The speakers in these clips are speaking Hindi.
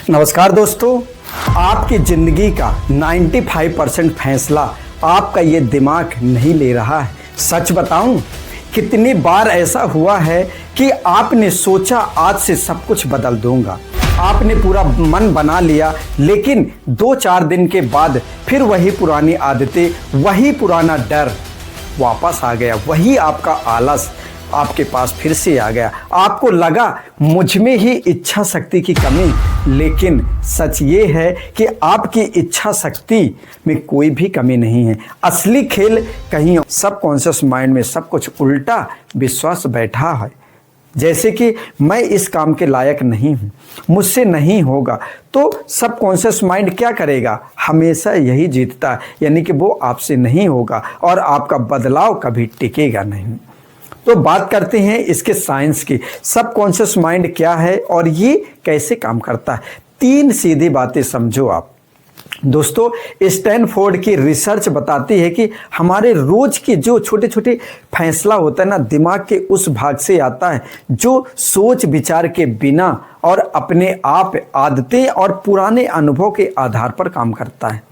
नमस्कार दोस्तों, आपकी ज़िंदगी का 95% फैसला आपका ये दिमाग नहीं ले रहा है। सच बताऊं, कितनी बार ऐसा हुआ है कि आपने सोचा आज से सब कुछ बदल दूंगा, आपने पूरा मन बना लिया, लेकिन 2-4 दिन के बाद फिर वही पुरानी आदतें, वही पुराना डर वापस आ गया, वही आपका आलस आपके पास फिर से आ गया। आपको लगा मुझ में ही इच्छा शक्ति की कमी, लेकिन सच ये है कि आपकी इच्छा शक्ति में कोई भी कमी नहीं है। असली खेल कहीं सबकॉन्शियस माइंड में सब कुछ उल्टा विश्वास बैठा है, जैसे कि मैं इस काम के लायक नहीं हूँ, मुझसे नहीं होगा। तो सबकॉन्शियस माइंड क्या करेगा? हमेशा यही जीतता है, यानी कि वो आपसे नहीं होगा और आपका बदलाव कभी टिकेगा नहीं। तो बात करते हैं इसके साइंस की। सबकॉन्शियस माइंड क्या है और ये कैसे काम करता है? 3 सीधी बातें समझो आप। दोस्तों, स्टैनफोर्ड की रिसर्च बताती है कि हमारे रोज के जो छोटे छोटे फैसला होता है ना, दिमाग के उस भाग से आता है जो सोच विचार के बिना और अपने आप आदतें और पुराने अनुभव के आधार पर काम करता है।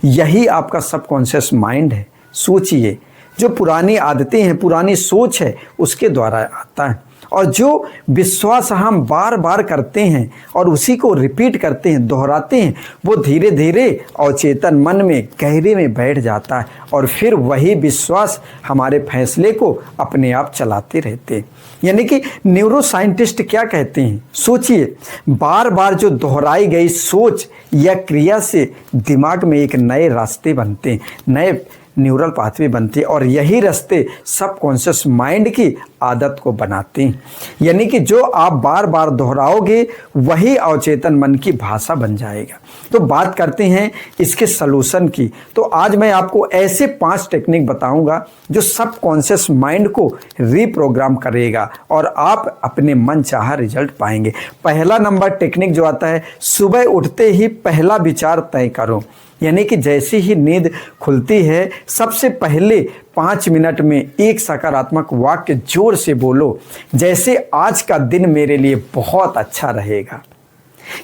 यही आपका सबकॉन्शियस माइंड है। सोचिए, जो पुरानी आदतें हैं, पुरानी सोच है, उसके द्वारा आता है। और जो विश्वास हम बार बार करते हैं और उसी को रिपीट करते हैं, दोहराते हैं, वो धीरे धीरे अवचेतन मन में गहरे में बैठ जाता है और फिर वही विश्वास हमारे फैसले को अपने आप चलाते रहते हैं। यानी कि न्यूरो साइंटिस्ट क्या कहते हैं? सोचिए, बार बार जो दोहराई गई सोच या क्रिया से दिमाग में एक नए रास्ते बनते हैं, नए न्यूरल पाथवे बनते हैं और यही रास्ते सबकॉन्शियस माइंड की आदत को बनाते हैं। यानी कि जो आप बार बार दोहराओगे वही अवचेतन मन की भाषा बन जाएगा। तो बात करते हैं इसके सलूशन की। तो आज मैं आपको ऐसे 5 टेक्निक बताऊंगा जो सबकॉन्शियस माइंड को रीप्रोग्राम करेगा और आप अपने मन चाहा रिजल्ट पाएंगे। पहला नंबर टेक्निक जो आता है, सुबह उठते ही पहला विचार तय करो। यानी कि जैसे ही नींद खुलती है, सबसे पहले 5 मिनट में एक सकारात्मक वाक्य जोर से बोलो, जैसे आज का दिन मेरे लिए बहुत अच्छा रहेगा।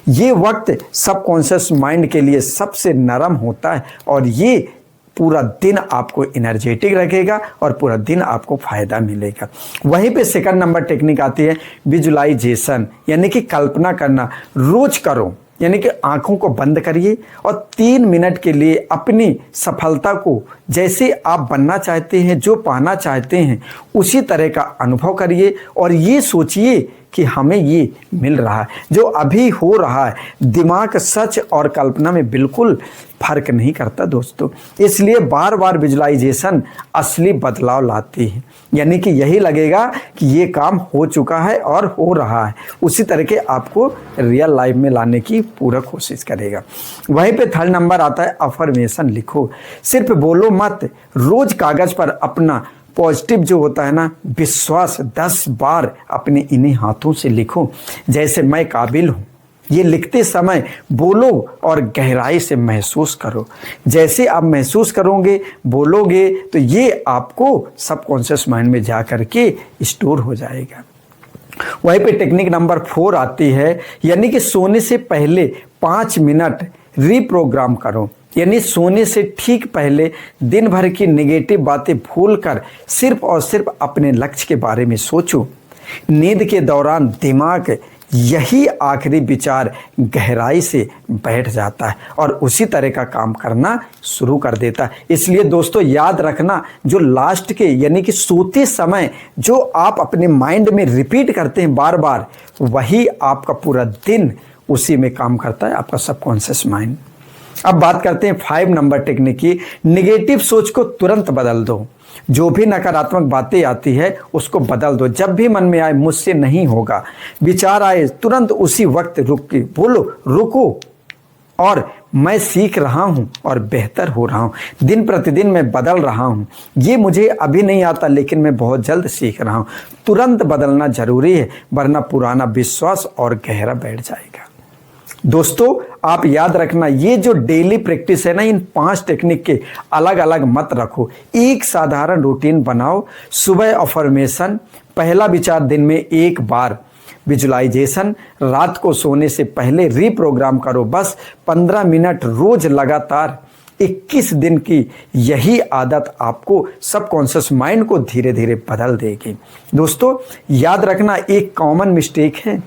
ये वक्त सबकॉन्शियस माइंड के लिए सबसे नरम होता है और ये पूरा दिन आपको एनर्जेटिक रखेगा और पूरा दिन आपको फायदा मिलेगा। वहीं पे सेकंड नंबर टेक्निक आती है विजुअलाइजेशन, यानी कि कल्पना करना। रोज करो, यानी कि आंखों को बंद करिए और 3 मिनट के लिए अपनी सफलता को जैसे आप बनना चाहते हैं, जो पाना चाहते हैं, उसी तरह का अनुभव करिए और ये सोचिए कि हमें ये मिल रहा है, जो अभी हो रहा है। दिमाग सच और कल्पना में बिल्कुल फर्क नहीं करता दोस्तों, इसलिए बार बार विजुअलाइजेशन असली बदलाव लाती है। यानी कि यही लगेगा कि ये काम हो चुका है और हो रहा है, उसी तरह के आपको रियल लाइफ में लाने की पूरा कोशिश करेगा। वहीं पे थर्ड नंबर आता है अफर्मेशन लिखो। सिर्फ बोलो मत, रोज कागज पर अपना पॉजिटिव जो होता है ना, विश्वास 10 बार अपने इन्हीं हाथों से लिखो। जैसे मैं काबिल हूँ, ये लिखते समय बोलो और गहराई से महसूस करो। जैसे आप महसूस करोगे, बोलोगे, तो ये आपको सबकॉन्शियस माइंड में जा कर के स्टोर हो जाएगा। वहीं पे टेक्निक नंबर 4 आती है, यानी कि सोने से पहले 5 मिनट रीप्रोग्राम करो। यानी सोने से ठीक पहले दिन भर की नेगेटिव बातें भूलकर सिर्फ और सिर्फ अपने लक्ष्य के बारे में सोचो। नींद के दौरान दिमाग यही आखिरी विचार गहराई से बैठ जाता है और उसी तरह का काम करना शुरू कर देता है। इसलिए दोस्तों याद रखना, जो लास्ट के यानी कि सोते समय जो आप अपने माइंड में रिपीट करते हैं बार बार, वही आपका पूरा दिन उसी में काम करता है, आपका सबकॉन्शियस माइंड। अब बात करते हैं 5 नंबर टेक्निक की। निगेटिव सोच को तुरंत बदल दो। जो भी नकारात्मक बातें आती है उसको बदल दो। जब भी मन में आए मुझसे नहीं होगा विचार आए, तुरंत उसी वक्त रुक के बोलो, रुको और मैं सीख रहा हूँ और बेहतर हो रहा हूँ, दिन प्रतिदिन मैं बदल रहा हूँ, ये मुझे अभी नहीं आता लेकिन मैं बहुत जल्द सीख रहा हूँ। तुरंत बदलना जरूरी है, वरना पुराना विश्वास और गहरा बैठ जाएगा। दोस्तों आप याद रखना, ये जो डेली प्रैक्टिस है ना, इन 5 टेक्निक के अलग अलग मत रखो, एक साधारण रूटीन बनाओ। सुबह अफर्मेशन, पहला विचार दिन में 1 बार, विजुलाइजेशन, रात को सोने से पहले रीप्रोग्राम करो। बस 15 मिनट रोज लगातार 21 दिन की यही आदत आपको सबकॉन्शियस माइंड को धीरे धीरे बदल देगी। दोस्तों याद रखना, एक कॉमन मिस्टेक है,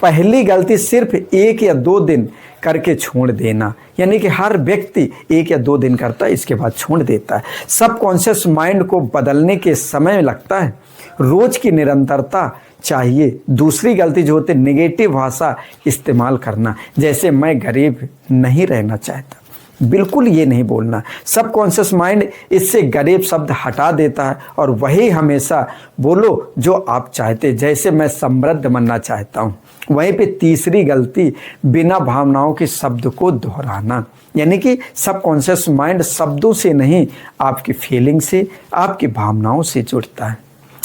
पहली गलती सिर्फ 1 या 2 दिन करके छोड़ देना, यानी कि हर व्यक्ति 1 या 2 दिन करता है, इसके बाद छोड़ देता है। सबकॉन्शियस माइंड को बदलने के समय लगता है, रोज की निरंतरता चाहिए। दूसरी गलती जो होती है नेगेटिव भाषा इस्तेमाल करना, जैसे मैं गरीब नहीं रहना चाहता, बिल्कुल ये नहीं बोलना। सबकॉन्शियस माइंड इससे गरीब शब्द हटा देता है और वही हमेशा बोलो जो आप चाहते, जैसे मैं समृद्ध बनना चाहता हूँ। वहीं पे तीसरी गलती बिना भावनाओं के शब्द को दोहराना, यानी कि सबकॉन्शियस माइंड शब्दों से नहीं आपकी फीलिंग से, आपकी भावनाओं से जुड़ता है।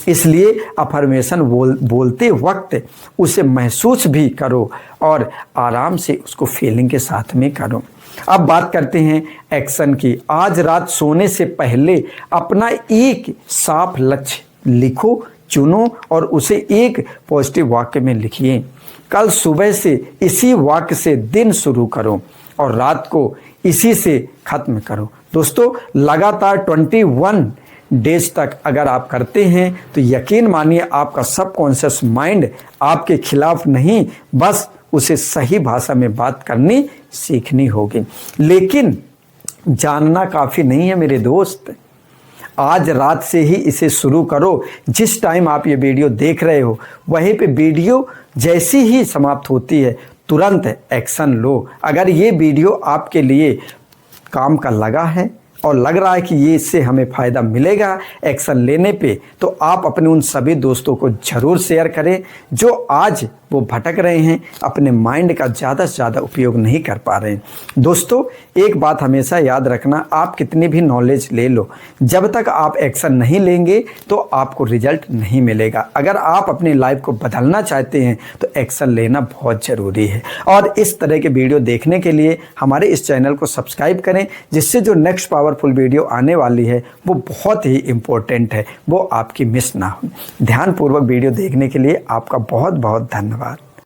इसलिए अफर्मेशन बोलते वक्त उसे महसूस भी करो और आराम से उसको फीलिंग के साथ में करो। अब बात करते हैं एक्शन की। आज रात सोने से पहले अपना एक साफ लक्ष्य लिखो, चुनो और उसे एक पॉजिटिव वाक्य में लिखिए। कल सुबह से इसी वाक्य से दिन शुरू करो और रात को इसी से खत्म करो। दोस्तों लगातार 21 डेज तक अगर आप करते हैं तो यकीन मानिए आपका सबकॉन्शियस माइंड आपके खिलाफ नहीं, बस उसे सही भाषा में बात करनी सीखनी होगी। लेकिन जानना काफ़ी नहीं है मेरे दोस्त, आज रात से ही इसे शुरू करो। जिस टाइम आप ये वीडियो देख रहे हो वहीं पे वीडियो जैसी ही समाप्त होती है तुरंत एक्शन लो। अगर ये वीडियो आपके लिए काम का लगा है और लग रहा है कि ये इससे हमें फ़ायदा मिलेगा एक्शन लेने पे, तो आप अपने उन सभी दोस्तों को ज़रूर शेयर करें जो आज वो भटक रहे हैं, अपने माइंड का ज़्यादा से ज़्यादा उपयोग नहीं कर पा रहे हैं। दोस्तों एक बात हमेशा याद रखना, आप कितनी भी नॉलेज ले लो, जब तक आप एक्शन नहीं लेंगे तो आपको रिजल्ट नहीं मिलेगा। अगर आप अपनी लाइफ को बदलना चाहते हैं तो एक्शन लेना बहुत ज़रूरी है। और इस तरह के वीडियो देखने के लिए हमारे इस चैनल को सब्सक्राइब करें, जिससे जो नेक्स्ट पावरफुल वीडियो आने वाली है वो बहुत ही इम्पोर्टेंट है, वो आपकी मिस ना हो। ध्यानपूर्वक वीडियो देखने के लिए आपका बहुत बहुत धन्यवाद।